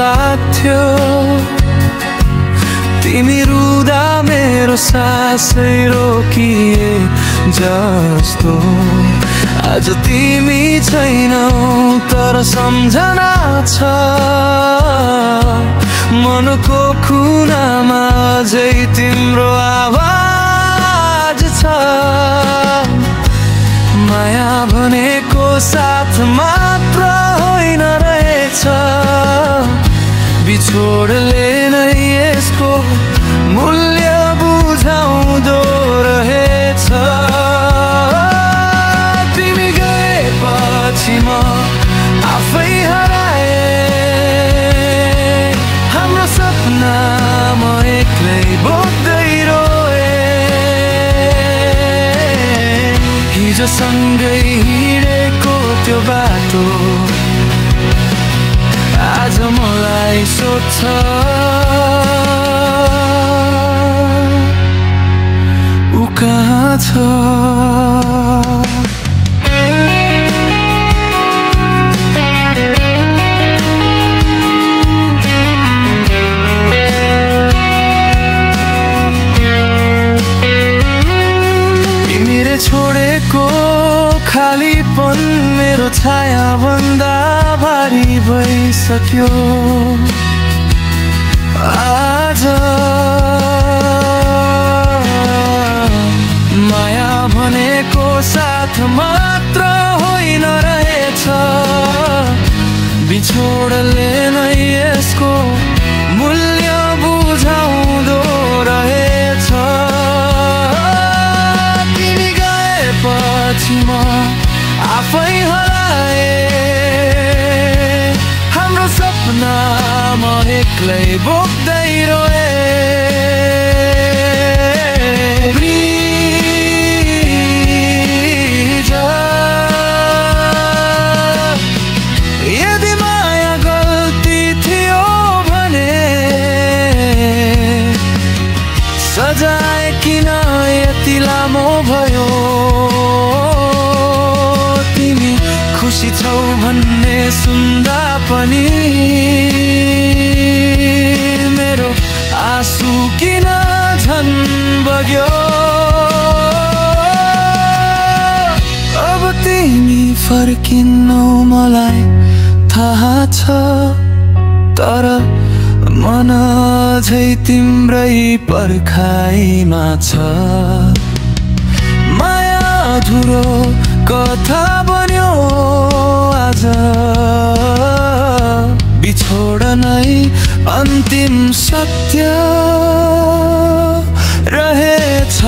लाग्थ्यो तिमी रुँदा मेरो सासै रोकिए जस्तो आज तिमी छैनौ तर सम्झना छ मनको कुनामा अझै तिम्रो आवाज छ माया भनेको साथ मात्र होइन रहेछ बिछोडले नै यसको मूल्य बुझाउँदो रहेछ तिमी गएपछि म आफै हराए हाम्रो सपना म एक्लै बोक्दै रोए हिजो सँगै हिँडेको त्यो बाटो आज मलाई सोध्छ उ कहाँ छ तिमीले छोडेको खालीपन मेरो छाया भन्दा भारी भइसक्यो आज माया भनेको साथ मात्र होइन रहेछ बिछोडले नै यसको मूल्य बुझाउँदो रहेछ तिमी गएपछि म आफै हराए हाम्रो सपना म एक्लै बोक्दै रोए ब्रिज यदि माया गल्ती थियो भने सजाय किन यति लामो भयो खुसी छौ भन्ने सुन्दा पनि मेरो आँसु किन झन् बग्यो अब तिमी फर्किन्नौ मलाई थाहा छ तर मन अझै तिम्रै पर्खाइमा छ माया अधुरो कथा बन्यो आज बिछोड नै अन्तिम सत्य रहेछ